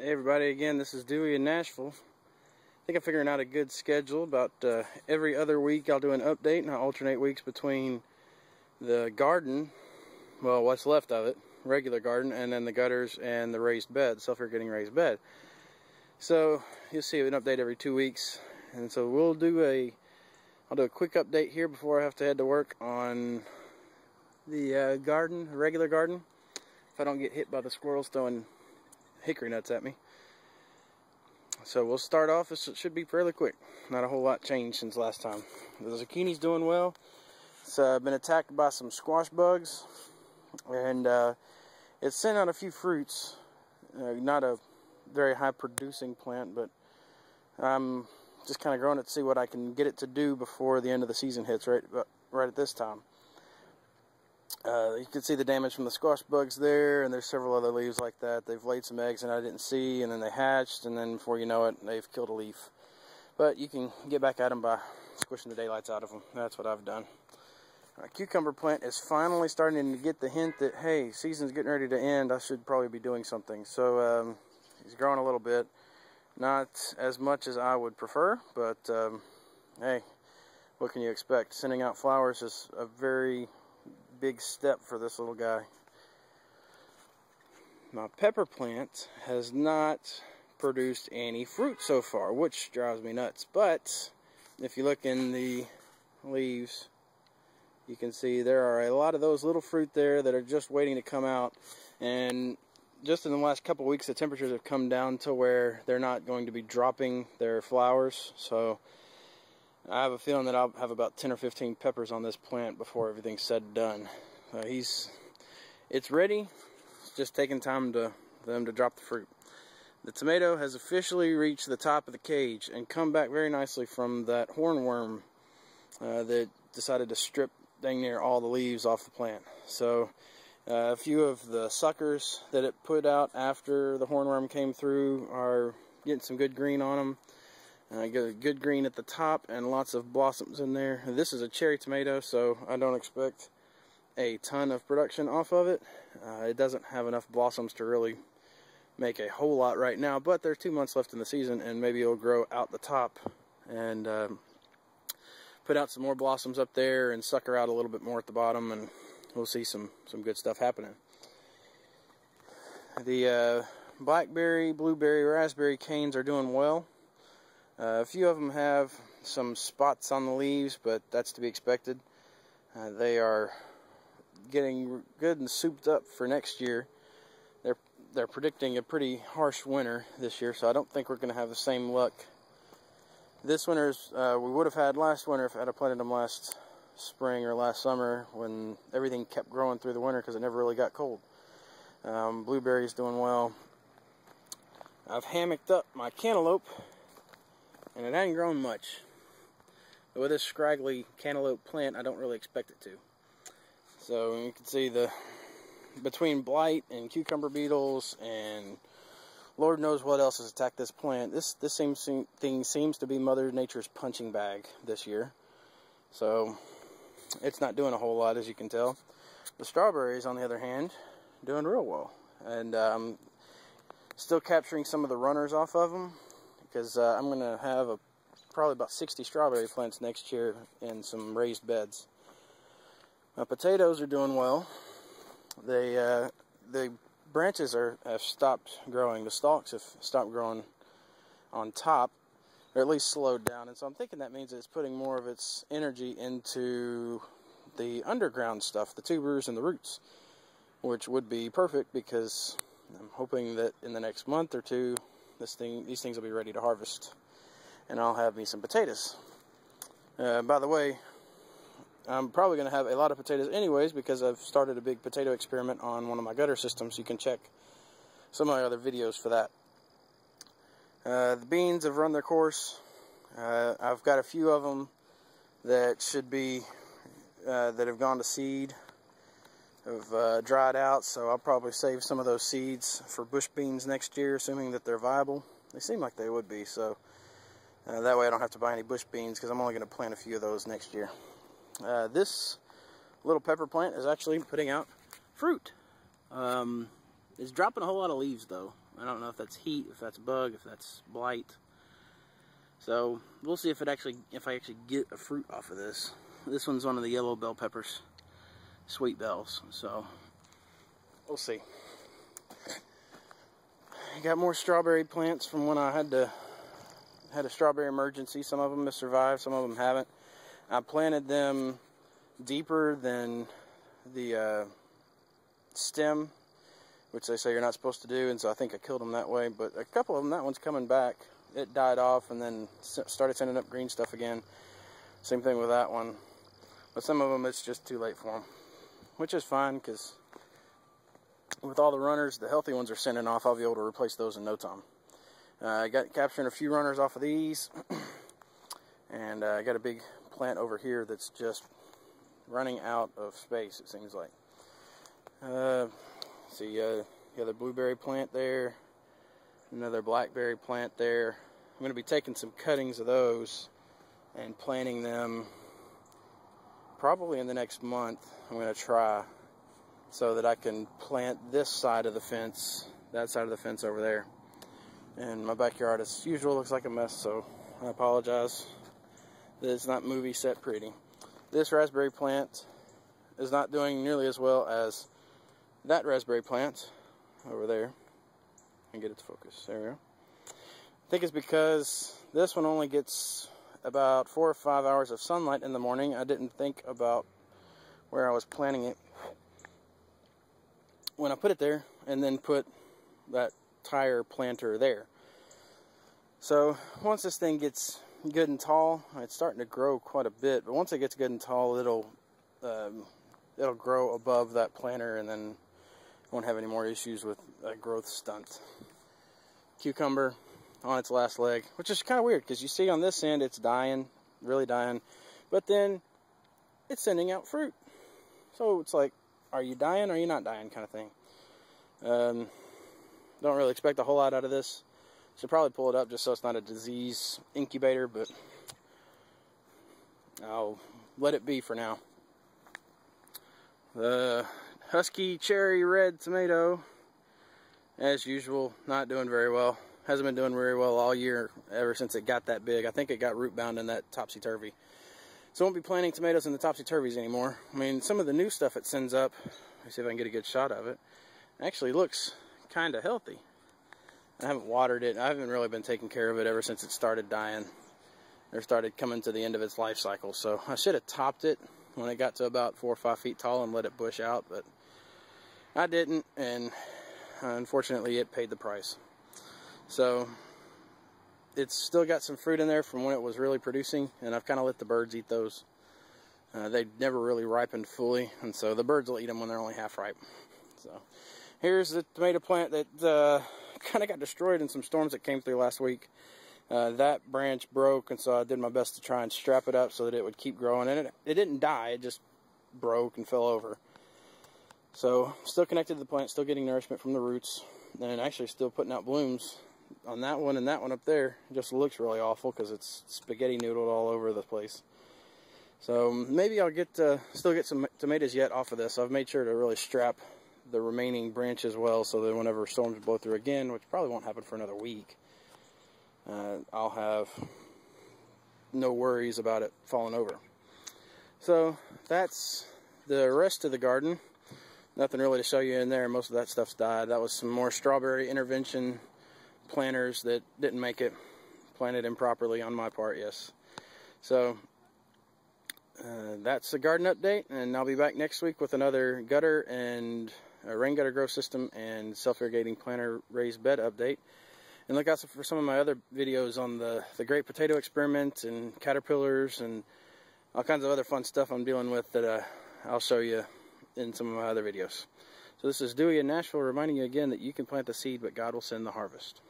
Hey everybody, again, this is Dewey in Nashville. I think I'm figuring out a good schedule. About every other week I'll do an update, and I'll alternate weeks between the garden, well, what's left of it, regular garden, and then the gutters and the raised bed, self-irrigating raised bed. So you'll see an update every 2 weeks, and so I'll do a quick update here before I have to head to work on the garden, regular garden, if I don't get hit by the squirrels throwing hickory nuts at me. So we'll start off. This should be fairly quick. Not a whole lot changed since last time. The zucchini's doing well. It's been attacked by some squash bugs, and it's sent out a few fruits. Not a very high producing plant, but I'm just kind of growing it to see what I can get it to do before the end of the season hits, right at this time. You can see the damage from the squash bugs there, and there's several other leaves like that. They've laid some eggs and I didn't see, and then they hatched, and then before you know it, they've killed a leaf. But you can get back at them by squishing the daylights out of them. That's what I've done. Our cucumber plant is finally starting to get the hint that, hey, season's getting ready to end. I should probably be doing something. So he's growing a little bit. Not as much as I would prefer, but hey, what can you expect? Sending out flowers is a very big step for this little guy. My pepper plant has not produced any fruit so far, which drives me nuts. But if you look in the leaves, you can see there are a lot of those little fruit there that are just waiting to come out. And just in the last couple weeks, the temperatures have come down to where they're not going to be dropping their flowers. So I have a feeling that I'll have about 10 or 15 peppers on this plant before everything's said and done. It's ready. It's just taking time for them to drop the fruit. The tomato has officially reached the top of the cage and come back very nicely from that hornworm that decided to strip dang near all the leaves off the plant. So a few of the suckers that it put out after the hornworm came through are getting some good green on them. Get a good green at the top and lots of blossoms in there. This is a cherry tomato, so I don't expect a ton of production off of it. It doesn't have enough blossoms to really make a whole lot right now, but there's 2 months left in the season, and maybe it'll grow out the top and put out some more blossoms up there and sucker out a little bit more at the bottom, and we'll see some good stuff happening. The blackberry, blueberry, raspberry canes are doing well. A few of them have some spots on the leaves, but that's to be expected. They are getting good and souped up for next year. They're predicting a pretty harsh winter this year, so I don't think we're going to have the same luck this winter as we would have had last winter if I had planted them last spring or last summer when everything kept growing through the winter because it never really got cold. Blueberries doing well. I've hammocked up my cantaloupe, and it hasn't grown much. But with this scraggly cantaloupe plant, I don't really expect it to. So you can see between blight and cucumber beetles and Lord knows what else has attacked this plant, this thing seems to be Mother Nature's punching bag this year. So it's not doing a whole lot, as you can tell. The strawberries, on the other hand, doing real well. And I'm still capturing some of the runners off of them, because I'm going to have probably about 60 strawberry plants next year in some raised beds. My potatoes are doing well. The branches have stopped growing. The stalks have stopped growing on top, or at least slowed down. And so I'm thinking that means it's putting more of its energy into the underground stuff, the tubers and the roots, which would be perfect because I'm hoping that in the next month or two, these things will be ready to harvest, and I'll have me some potatoes. By the way, I'm probably going to have a lot of potatoes anyways because I've started a big potato experiment on one of my gutter systems. You can check some of my other videos for that. The beans have run their course. I've got a few of them that should be that have gone to seed, have dried out, so I'll probably save some of those seeds for bush beans next year, assuming that they're viable. They seem like they would be, so that way I don't have to buy any bush beans because I'm only going to plant a few of those next year. This little pepper plant is actually putting out fruit. It's dropping a whole lot of leaves though. I don't know if that's heat, if that's bug, if that's blight. So we'll see if I actually get a fruit off of this. This one's one of the yellow bell peppers, sweet bells. So we'll see. I got more strawberry plants from when I had a strawberry emergency. Some of them have survived, some of them haven't. I planted them deeper than the stem, which they say you're not supposed to do, and so I think I killed them that way. But a couple of them, that one's coming back. It died off and then started sending up green stuff again. Same thing with that one. But some of them, it's just too late for them, which is fine, because with all the runners, the healthy ones are sending off. I'll be able to replace those in no time. I got capturing a few runners off of these, and I got a big plant over here that's just running out of space, it seems like. See, the other blueberry plant there, another blackberry plant there. I'm going to be taking some cuttings of those and planting them probably in the next month. I'm going to try so that I can plant this side of the fence, that side of the fence over there. And my backyard, as usual, looks like a mess, so I apologize that it's not movie set pretty. This raspberry plant is not doing nearly as well as that raspberry plant over there. And get it to focus. There we go. I think it's because this one only gets about 4 or 5 hours of sunlight in the morning. I didn't think about where I was planting it when I put it there, and then put that tire planter there. So once this thing gets good and tall, it's starting to grow quite a bit, but once it gets good and tall, it'll grow above that planter, and then won't have any more issues with a growth stunt. Cucumber on its last leg, which is kind of weird, because you see on this end it's dying, really dying, but then it's sending out fruit. So it's like, are you dying or are you not dying, kind of thing. Don't really expect a whole lot out of this. Should probably pull it up just so it's not a disease incubator, but I'll let it be for now. The Husky Cherry Red Tomato, as usual, not doing very well. Hasn't been doing very well all year, ever since it got that big. I think it got root bound in that topsy-turvy. So I won't be planting tomatoes in the topsy-turvies anymore. I mean, some of the new stuff it sends up, let me see if I can get a good shot of it, actually looks kind of healthy. I haven't watered it. I haven't really been taking care of it ever since it started dying, or started coming to the end of its life cycle. So I should have topped it when it got to about 4 or 5 feet tall and let it bush out, but I didn't, and unfortunately it paid the price. So it's still got some fruit in there from when it was really producing, and I've kind of let the birds eat those. They never really ripened fully, and so the birds will eat them when they're only half ripe. So here's the tomato plant that kind of got destroyed in some storms that came through last week. That branch broke, and so I did my best to try and strap it up so that it would keep growing. And it didn't die, it just broke and fell over. So still connected to the plant, still getting nourishment from the roots, and actually still putting out blooms on that one and that one up there. It just looks really awful because it's spaghetti noodled all over the place. So maybe I'll still get some tomatoes yet off of this. So I've made sure to really strap the remaining branch as well, so that whenever storms blow through again, which probably won't happen for another week, I'll have no worries about it falling over. So that's the rest of the garden. Nothing really to show you in there. Most of that stuff's died. That was some more strawberry intervention planters that didn't make it. Planted improperly on my part, yes. So that's the garden update, and I'll be back next week with another gutter and a rain gutter growth system and self-irrigating planter raised bed update. And look out for some of my other videos on the great potato experiment and caterpillars and all kinds of other fun stuff I'm dealing with that I'll show you in some of my other videos. So this is Dewey in Nashville reminding you again that you can plant the seed, but God will send the harvest.